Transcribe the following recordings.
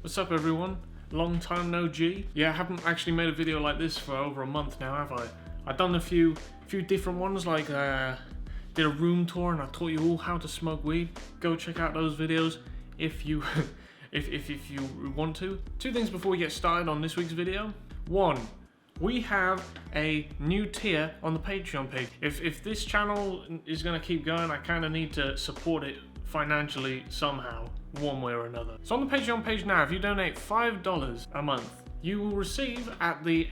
What's up everyone? Long time no G. Yeah, I haven't actually made a video like this for over a month now, have I? I've done a few different ones, like did a room tour and I taught you all how to smoke weed. Go check out those videos if you if you want to. Two things before we get started on this week's video. One, we have a new tier on the Patreon page. If this channel is gonna keep going, I kind of need to support it financially somehow, one way or another. So on the Patreon page now, if you donate $5 a month, you will receive at the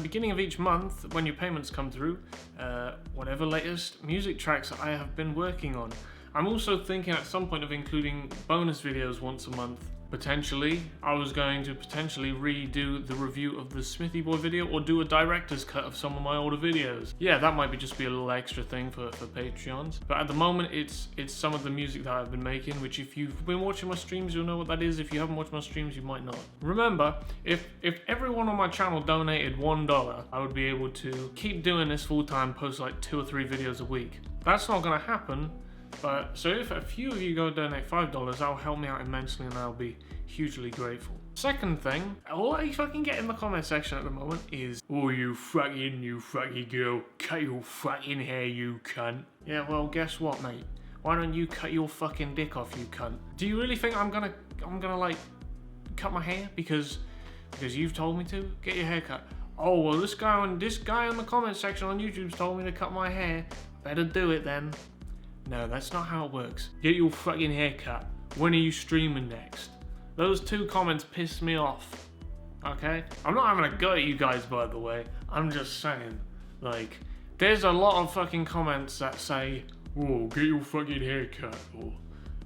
beginning of each month, when your payments come through, whatever latest music tracks I have been working on. I'm also thinking at some point of including bonus videos once a month. Potentially, I was going to potentially redo the review of the Smithy Boy video or do a director's cut of some of my older videos. Yeah, that might just be a little extra thing for Patreons. But at the moment, it's some of the music that I've been making, which if you've been watching my streams, you'll know what that is. If you haven't watched my streams, you might not. Remember, if everyone on my channel donated $1, I would be able to keep doing this full time, post like 2 or 3 videos a week. That's not gonna happen. But so if a few of you go donate $5, that'll help me out immensely and I'll be hugely grateful. Second thing, all I fucking get in the comment section at the moment is, oh, you fucking girl, cut your fucking hair, you cunt. Yeah, well, guess what, mate? Why don't you cut your fucking dick off, you cunt? Do you really think I'm gonna like cut my hair because you've told me to? Get your hair cut. Oh, well, this guy in the comment section on YouTube's told me to cut my hair. Better do it then. No, that's not how it works. Get your fucking haircut. When are you streaming next? Those 2 comments pissed me off. Okay? I'm not having a go at you guys, by the way. I'm just saying. Like, there's a lot of fucking comments that say, whoa, get your fucking haircut. Or,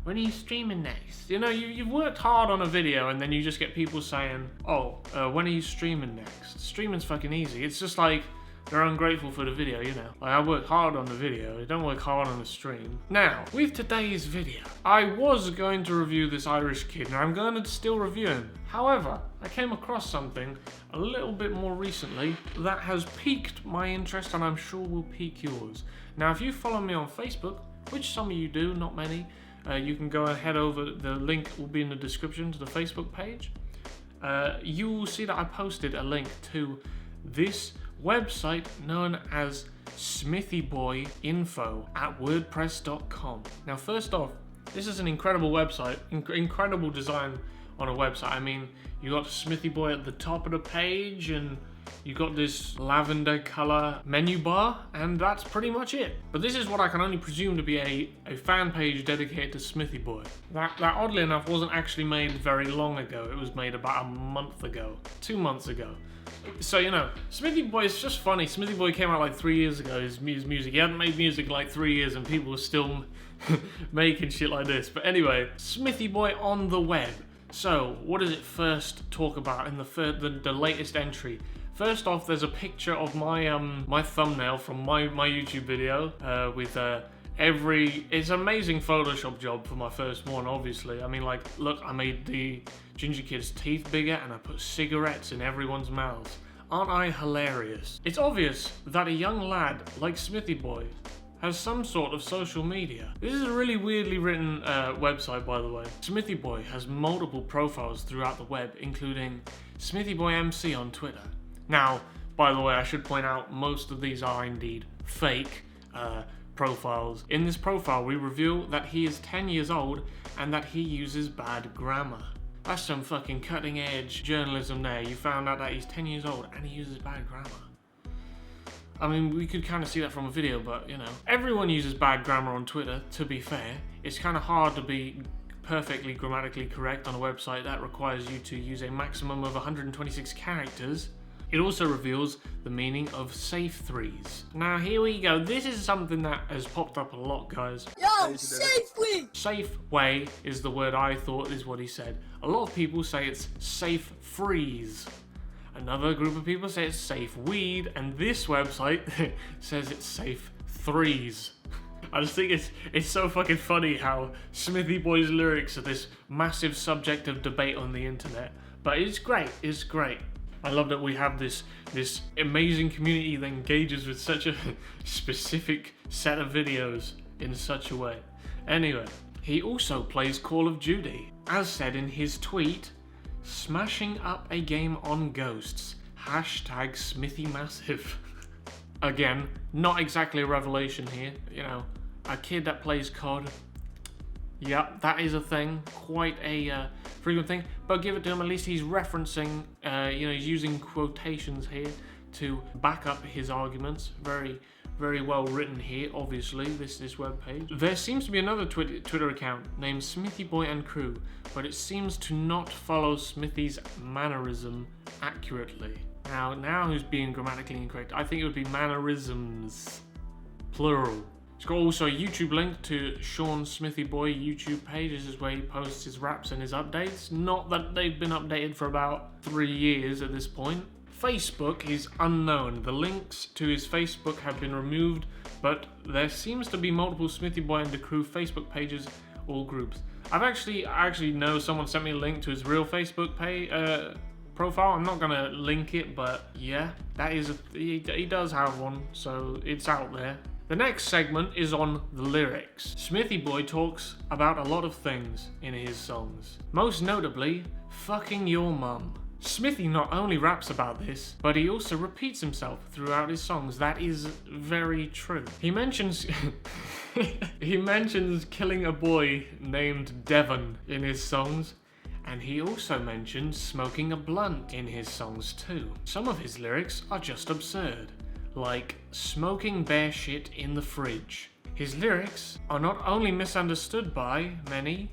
when are you streaming next? You know, you've worked hard on a video and then you just get people saying, oh, when are you streaming next? Streaming's fucking easy. It's just like, they're ungrateful for the video, you know. Like, I work hard on the video, I don't work hard on the stream. Now, with today's video, I was going to review this Irish kid, and I'm going to still review him. However, I came across something a little bit more recently that has piqued my interest, and I'm sure will pique yours. Now, if you follow me on Facebook, which some of you do, not many, you can go and head over, the link will be in the description to the Facebook page. You will see that I posted a link to this website known as Smithy Boy Info at wordpress.com. Now, first off, this is an incredible website, incredible design on a website. I mean, you got Smithy Boy at the top of the page, and you got this lavender color menu bar, and that's pretty much it. But this is what I can only presume to be a fan page dedicated to Smithy Boy. That oddly enough wasn't actually made very long ago. It was made about a month ago, 2 months ago. So, you know, Smithy Boy is just funny. Smithy Boy came out like 3 years ago, his music. He hadn't made music in like 3 years and people were still making shit like this. But anyway, Smithy Boy on the web. So, what does it first talk about in the latest entry? First off, there's a picture of my my thumbnail from my YouTube video with it's an amazing Photoshop job for my first one, obviously. I mean, like, look, I made the ginger kid's teeth bigger and I put cigarettes in everyone's mouths. Aren't I hilarious? It's obvious that a young lad like Smithy Boy has some sort of social media. This is a really weirdly written website, by the way. Smithy Boy has multiple profiles throughout the web, including Smithy Boy MC on Twitter. Now, by the way, I should point out most of these are indeed fake profiles. In this profile, we reveal that he is 10 years old and that he uses bad grammar. That's some fucking cutting edge journalism there. You found out that he's 10 years old and he uses bad grammar. I mean, we could kind of see that from a video, but you know. Everyone uses bad grammar on Twitter, to be fair. It's kind of hard to be perfectly grammatically correct on a website that requires you to use a maximum of 126 characters. It also reveals the meaning of safe threes. Now here we go. This is something that has popped up a lot, guys. Yo, safely! Safe way is the word I thought is what he said. A lot of people say it's safe freeze. Another group of people say it's safe weed, and this website says it's safe threes. I just think it's so fucking funny how Smithy Boy's lyrics are this massive subject of debate on the internet. But it's great, it's great. I love that we have this amazing community that engages with such a specific set of videos in such a way. Anyway, he also plays Call of Duty. As said in his tweet, Smashing up a game on ghosts. Hashtag Smithy Massive. Again, not exactly a revelation here. You know, a kid that plays COD. Yep, that is a thing. Quite a frequent thing. But give it to him, at least he's referencing, he's using quotations here to back up his arguments. Very, very well written here, obviously, this webpage. There seems to be another Twitter account named Smithy Boy and Crew, but it seems to not follow Smithy's mannerism accurately. Now who's being grammatically incorrect? I think it would be mannerisms, plural. It's got also a YouTube link to Sean Smithy Boy YouTube page. This is where he posts his raps and his updates. Not that they've been updated for about 3 years at this point. Facebook is unknown. The links to his Facebook have been removed, but there seems to be multiple Smithy Boy and the Crew Facebook pages or groups. I actually know someone sent me a link to his real Facebook page, profile. I'm not gonna link it, but yeah, that is he does have one, so it's out there. The next segment is on the lyrics. Smithy Boy talks about a lot of things in his songs. Most notably, fucking your mum. Smithy not only raps about this, but he also repeats himself throughout his songs. That is very true. He mentions killing a boy named Devon in his songs, and he also mentions smoking a blunt in his songs too. Some of his lyrics are just absurd, like smoking bear shit in the fridge. His lyrics are not only misunderstood by many,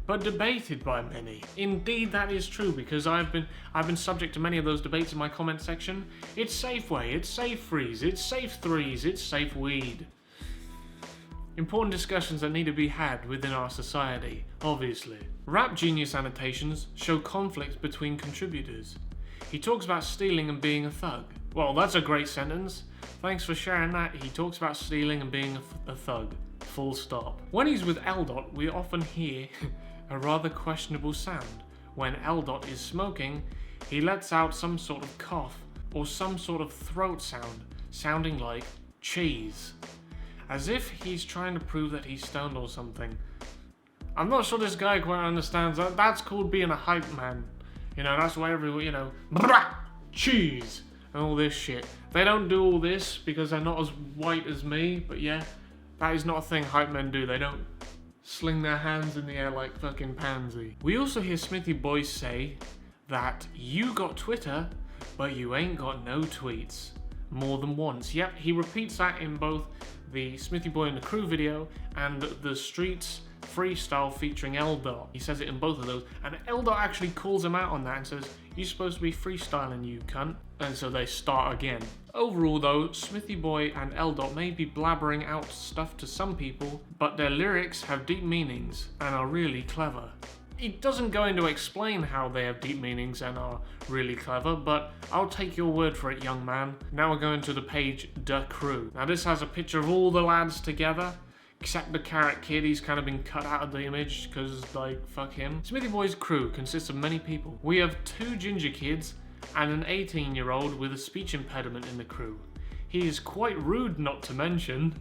but debated by many. Indeed, that is true, because I've been subject to many of those debates in my comment section. It's Safeway, it's Safe Freeze, it's Safe Threes, it's Safe Weed. Important discussions that need to be had within our society, obviously. Rap Genius annotations show conflict between contributors. He talks about stealing and being a thug. Well, that's a great sentence. Thanks for sharing that. He talks about stealing and being a thug. Full stop. When he's with L. We often hear a rather questionable sound. When L. is smoking, he lets out some sort of cough or some sort of throat sound, sounding like cheese. As if he's trying to prove that he's stoned or something. I'm not sure this guy quite understands that. That's called being a hype man. You know, that's why everyone, cheese and all this shit. They don't do all this because they're not as white as me, but yeah, that is not a thing hype men do. They don't sling their hands in the air like fucking pansy. We also hear Smithy Boy say that you got Twitter, but you ain't got no tweets. More than once. Yep, he repeats that in both the Smithy Boy and the Crew video and the Streets freestyle featuring L. He says it in both of those, and L. actually calls him out on that and says, "You're supposed to be freestyling, you cunt." And so they start again. Overall though, Smithy Boy and L. may be blabbering out stuff to some people, but their lyrics have deep meanings and are really clever. He doesn't go into explain how they have deep meanings and are really clever, but I'll take your word for it, young man. Now we're going to the page The Crew. Now this has a picture of all the lads together, except the Carrot Kid. He's kind of been cut out of the image because, like, fuck him. Smithy Boy's crew consists of many people. We have 2 ginger kids and an 18-year-old with a speech impediment in the crew. He is quite rude, not to mention.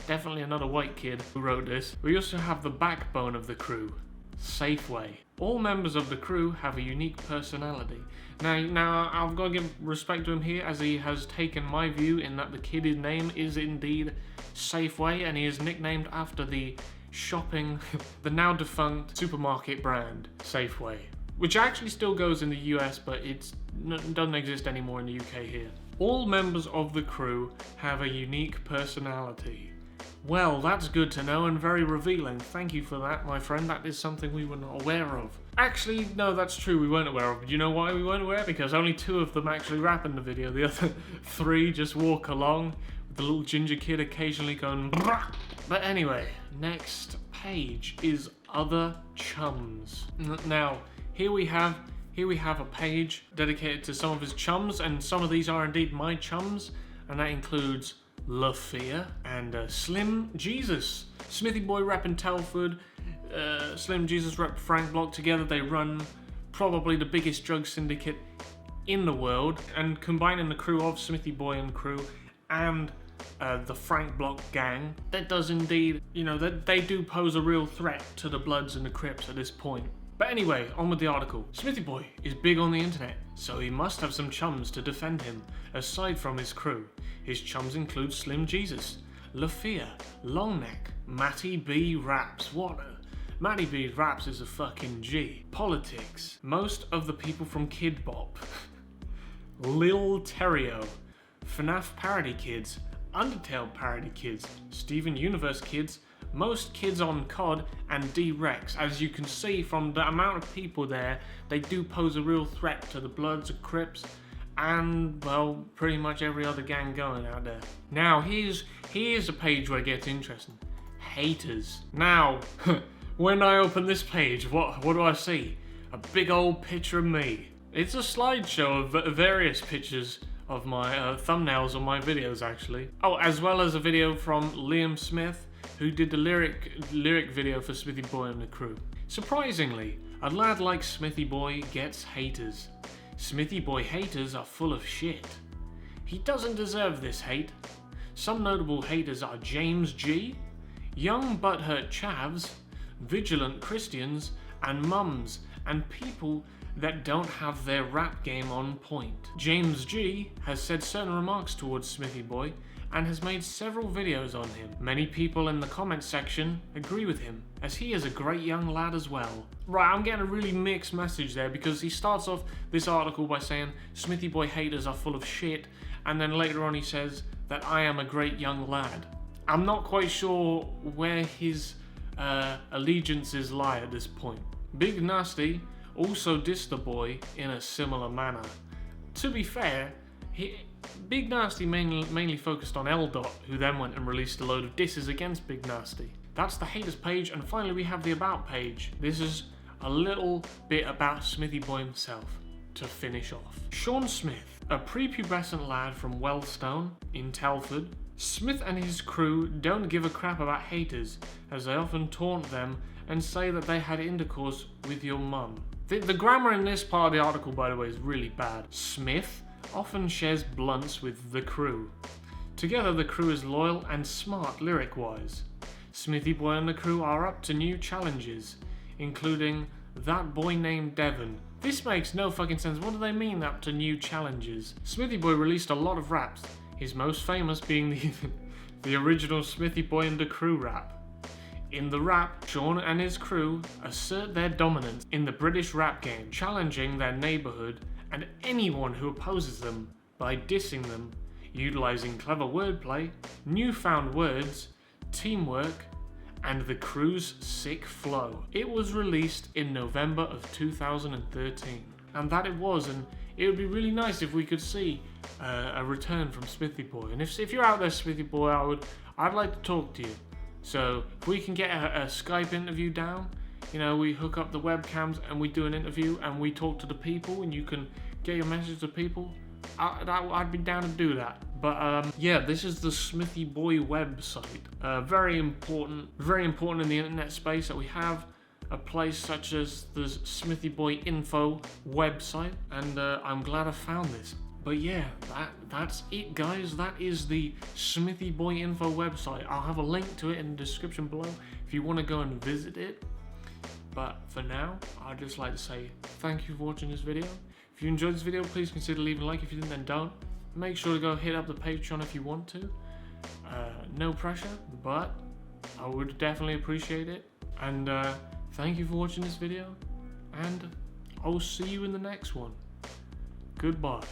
Definitely another white kid who wrote this. We also have the backbone of the crew, Safeway. All members of the crew have a unique personality. Now I've got to give respect to him here, as he has taken my view in that the kid's name is indeed Safeway, and he is nicknamed after the the now defunct supermarket brand, Safeway, which actually still goes in the US, but it doesn't exist anymore in the UK here. All members of the crew have a unique personality. Well, that's good to know and very revealing. Thank you for that, my friend. That is something we were not aware of. Actually, no, that's true, we weren't aware of. Do you know why we weren't aware? Because only 2 of them actually rap in the video. The other 3 just walk along with the little ginger kid occasionally going brah. But anyway, next page is Other Chums. Now, here we have a page dedicated to some of his chums, and some of these are indeed my chums, and that includes LaFear and Slim Jesus. Smithy Boy repping Telford, Slim Jesus rep Frank Block. Together they run probably the biggest drug syndicate in the world, and combining the crew of Smithy Boy and Crew and the Frank Block gang, that does indeed, that they do pose a real threat to the Bloods and the Crips at this point. But anyway, on with the article. Smithy Boy is big on the internet, so he must have some chums to defend him, aside from his crew. His chums include Slim Jesus, Lafia, Longneck, Matty B Raps. Matty B Raps is a fucking G. Politics. Most of the people from Kid Bop. Lil Terrio, FNAF Parody Kids, Undertale Parody Kids, Steven Universe Kids, most kids on COD, and D-Rex. As you can see from the amount of people there, they do pose a real threat to the Bloods, Crips, and, well, pretty much every other gang going out there. Now, here's a page where it gets interesting. Haters. Now, when I open this page, what do I see? A big old picture of me. It's a slideshow of various pictures of my thumbnails on my videos, actually. Oh, as well as a video from Liam Smith, who did the lyric video for Smithy Boy and the crew. Surprisingly, a lad like Smithy Boy gets haters. Smithy Boy haters are full of shit. He doesn't deserve this hate. Some notable haters are James G, young butthurt chavs, vigilant Christians, and mums, and people that don't have their rap game on point. James G has said certain remarks towards Smithy Boy and has made several videos on him. Many people in the comments section agree with him, as he is a great young lad as well. Right, I'm getting a really mixed message there, because he starts off this article by saying Smithy Boy haters are full of shit, and then later on he says that I am a great young lad. I'm not quite sure where his allegiances lie at this point. Big Nasty also dissed the boy in a similar manner. To be fair, Big Nasty mainly focused on L. who then went and released a load of disses against Big Nasty. That's the haters page, and finally we have the about page. This is a little bit about Smithy Boy himself to finish off. Sean Smith, a prepubescent lad from Wellstone in Telford. Smith and his crew don't give a crap about haters, as they often taunt them and say that they had intercourse with your mum. The grammar in this part of the article, by the way, is really bad. Smith often shares blunts with the crew. Together, the crew is loyal and smart lyric-wise. Smithy Boy and the crew are up to new challenges, including That Boy Named Devon. This makes no fucking sense. What do they mean, up to new challenges? Smithy Boy released a lot of raps, his most famous being the original Smithy Boy and the Crew rap. In the rap, Sean and his crew assert their dominance in the British rap game, challenging their neighbourhood and anyone who opposes them by dissing them, utilising clever wordplay, newfound words, teamwork, and the crew's sick flow. It was released in November of 2013, and that it was, and it would be really nice if we could see a return from Smithy Boy. And if you're out there, Smithy Boy, I'd like to talk to you. So if we can get a Skype interview down, you know, we hook up the webcams and we do an interview and we talk to the people and you can get your message to people, I'd be down to do that. But yeah, this is the Smithy Boy website. Very important in the internet space that we have a place such as the Smithy Boy info website, and I'm glad I found this. But yeah, that's it, guys. That is the Smithy Boy info website. I'll have a link to it in the description below if you want to go and visit it. But for now, I'd just like to say thank you for watching this video. If you enjoyed this video, please consider leaving a like. If you didn't, then don't. Make sure to go hit up the Patreon if you want to. No pressure, but I would definitely appreciate it. And thank you for watching this video, and I'll see you in the next one. Goodbye.